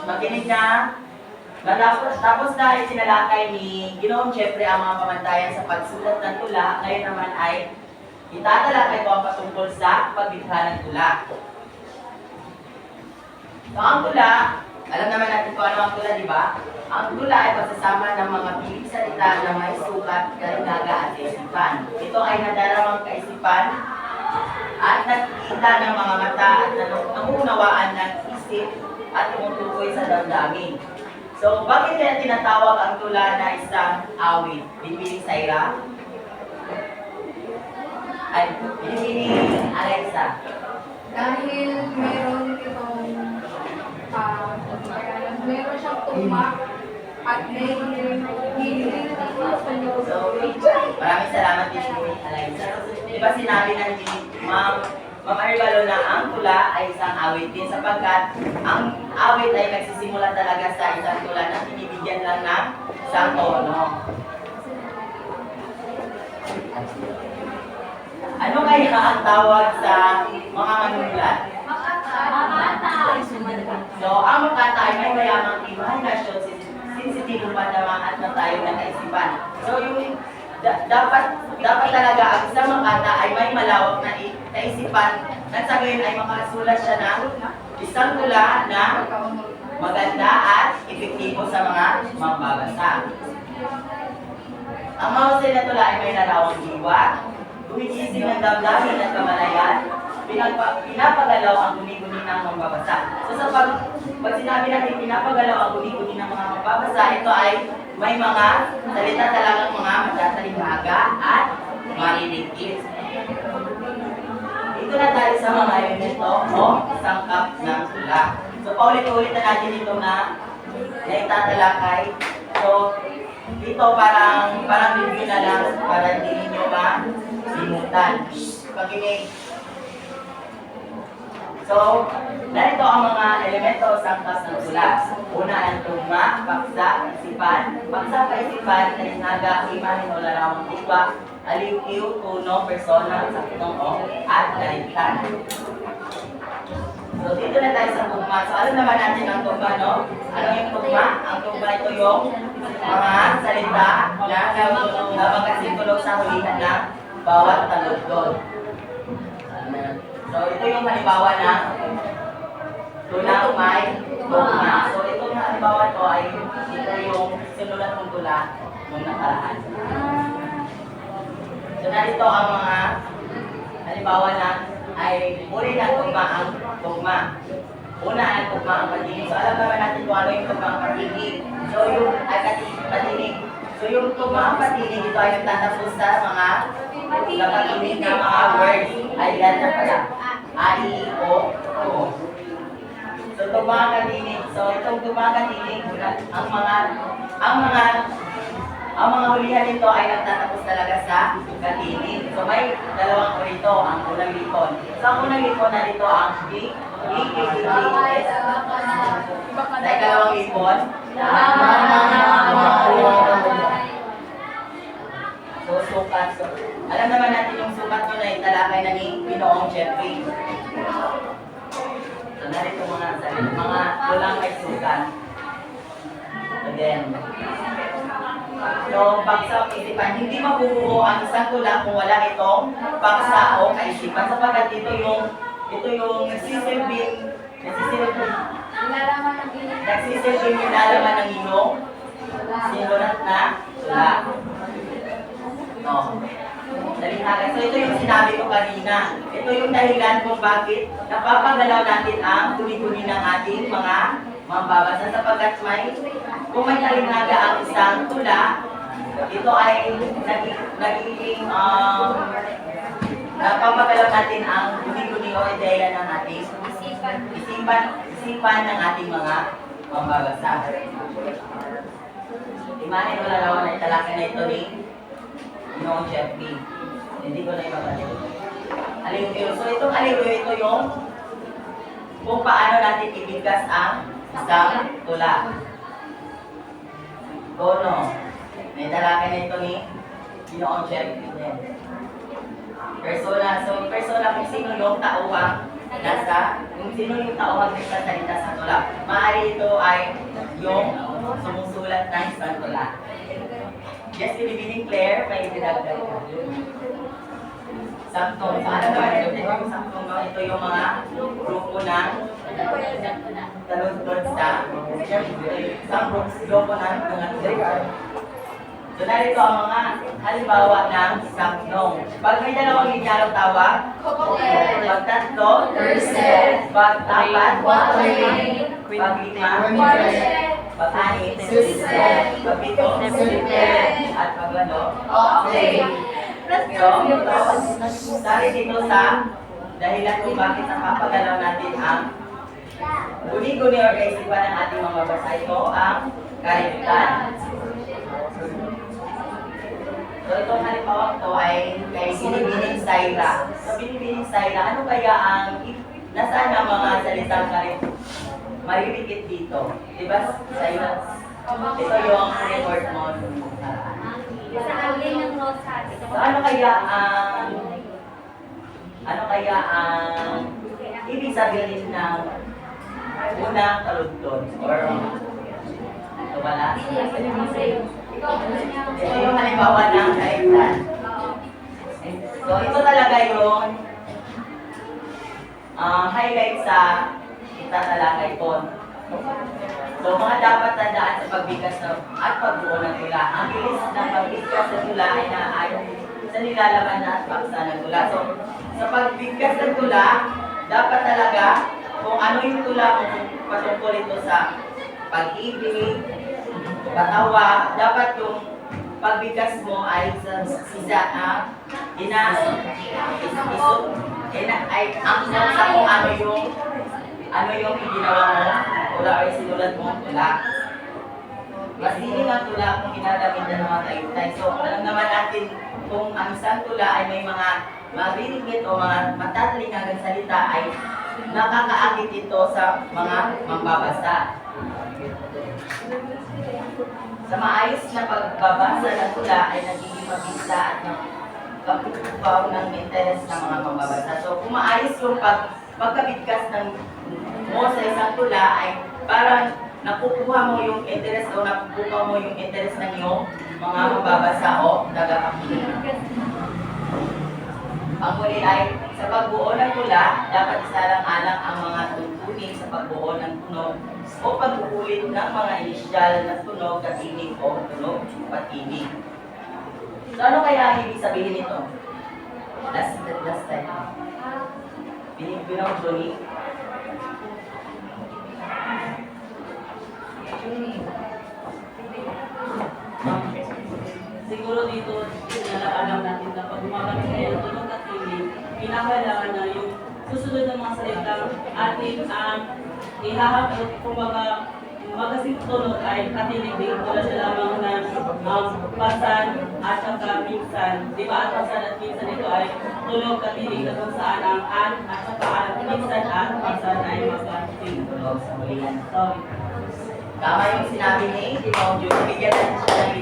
Makinig na. Tapos dahil sinalakay ni Ginoong Jeffrey ang mga pamantayan sa pagsulat ng tula, ngayon naman ay itatalakay ko ang patungkol sa paglikha ng tula. So ang tula, alam naman natin kung ano ang tula, di ba? Ang tula ay pagsasama ng mga piling salita na may sukat, kalingaga at kaisipan. Ito ay nadaramang kaisipan at nakikita ng mga mata at nangunawaan ng isip at tumutukoy sa damdamin. So, bakit kaya tinatawag ang tula na isang awit? Binibining Saira? Ay, binibining Alexa? Dahil meron itong meron siyang tumak at meron din So, maraming salamat din ni Alexa. Di ba sinabi ng Ma'am Aribalo na ang tula ay isang awit din sapagkat ang awit ay nagsisimula talaga sa isang tula na binibigyan lang ng isang tono. Ano kaya ang tawag sa mga manunulat? So, ang makata ay may mayamang imahinasyon, sensitibo panama at matayog na kaisipan. So, yung dapat talaga ang isang makata ay may malawak na kaisipan at sa gayon ay makasulat siya ng isang tula na maganda at epektibo sa mga mambabasa. Ang mahusay na tula ay may narawang diwa, gumigising ng damdamin at kamalayan, pinapagalaw ang guni-guni ng mambabasa. So sa pag sinabi natin pinapagalaw ang guni-guni ng mga mambabasa, ito ay may mga salita talagang mga matatalinghaga at maririgit. Ito na tayo sa mga elemento o sangkap ng tula. So paulit-ulit na natin ito na itatalakay. So dito parang review na lang para hindi ninyo malimutan. Pakinig. So, narito ang mga elemento o sangkap ng tula. Una ang tugma, paksa, isipan. Paksa, kaisipan, talinghaga, imahin o larawang diwa, aliw-iw, tuno, persona, saktong o, at kalitan. So, dito na tayo sa tugma. So, alam naman natin ang tugma, no? Ano yung tugma? Ang tugma ito yung mga salita na magkasimbolog sa hulihan ng bawat taludlod. So, ito yung halimbawa ng tulang may tugma. So, itong halimbawa to ay ito yung sinulat ng tula ng nakaraan. So, narito ang mga halimbawa na ay uri ng tugma ang tugma. Una ang tugma ang patinig. So, alam naman natin kung ano yung tugma ang patinig. So, yung patinig. So, yung tugma ang patinig, ito ay nagtatapos sa mga kapatinig na mga words. Ay, yan na pala. I, O, O. So, tugma ang katinig. So, itong tugma ang katinig, ang mga hulihan nito ay nagtatapos talaga sa katinig. So, may dalawang uri ito, ang unang lipon. So, ang unang lipon na dito ang B, S. Sa ikalawang lipon, so, sukat. So, alam naman natin yung sukat nyo na italakay na ni Ginoong Jeffrey. So, narito mga tulang may sukat. Again. So, paksa o kaisipan. Hindi mabubuo ang isang tula kung wala itong paksa o kaisipan. Sapagkat ito yung nagsisilbing nilalaman ng iyong sinulat na tula. No. Talinghaga. So, ito yung sinabi ko kanina. Ito yung dahilan kung bakit napapagalaw natin ang tuli-tuli ng ating mga mambabasa sapagkat kung may talinghaga ang isang tula, ito ay nagiging napapagalaw natin ang tuli-tuli o ideya ng ating isipan ng ating mga mambabasa. Imahin mo larawan na italakay na ito ni Ginoong Jeffrey. Hindi ko na ibabalik. Aliw-iw. So itong aliw-iw, ito yung kung paano natin ibigkas ang isang tula. Tono. May talakay na ito ni Ginoong Jeffrey. Persona. So persona kung sino yung tauwang nasa kung sino yung tao magsasalita sa tula. Maaari ito ay yung sumusulat ng isang tula. Just binibining Claire, may dinagdag ka. Saktong. So, ano naman ito? Ito yung saktong. Ito yung mga grupo ng talon-talon sa isang grupo ng mga tulad. So, narito ang mga halimbawa ng saktong. Pag may dalawang linyarong tawag, pag tatlo, pag apat, pag lima, pag anim, pag pito, at pag walo. So, dahil dito sa dahilan kung bakit napapagalaw natin ang guni-guni or kaisipan ng ating mga babasa, ito ang kaributan. So, itong halimbawa ito ay kay Binibining Saira. So, Binibining Saira, ano kaya ang nasaan ang mga salitang maririkit dito? Diba, Saira? Ito yung report mo nung nakaraan. So, ano kaya ang ibig sabihin ng unang taludtod? Or, ito wala? Ito yung halimbawa ng kaitan. So, ito talaga yung highlight sa itatalakay ko. So, mga dapat tandaan sa pagbigkas at pagbuo ng tula. Ang bilis ng pagbigkas ng tula ay naaayon sa nilalaman na at paksa ng tula. So, sa pagbigkas ng tula, dapat talaga kung ano yung tula kung patungkol ito sa pag-ibig, patawa, dapat yung pagbigkas mo ay ay angkop sa kung ano yung ginawa mo tula o sinulat mo tula. Mas hiling ang tula kung ginadamit na ng mga tayutay. So, alam naman natin kung ang isang tula ay may mga maririgit o mga matatalingagang salita ay nakakaakit ito sa mga mambabasa. Sa maayos na pagbabasa ng tula ay nagiging mabisa at kapupaw ng interes ng mga mambabasa. So, kung maayos yung pagkabigkas ng mo sa isang tula ay parang nakukuha mo yung interes o nakukuha mo yung interes ng iyong mga mababasa o tagapakinig. Ang muli ay sa pagbuo ng tula, dapat isalang-alang ang mga tuntunin sa pagbuo ng tunog o pag-uulit ng mga inisyal na tunog at tinig o tunog at tinig. So ano kaya ang ibig sabihin nito? Last time. Binong Johnny. Siguro dito, alam natin na pag gumagamit kayo ng tunog at tinig, kinakailangan na yung susunod ng mga salita ating ihahapot, kumbaga magasing tunog ay katinig din. Wala siya lamang na pasan at saka minsan. Di ba? At pasan at minsan ito ay tunog katinig na kung saan ang at saka minsan at pasan ay magasing tunog sa mulihan. Sorry. Tama yung sinabi ni Timong Jun. Bigyan natin siya ng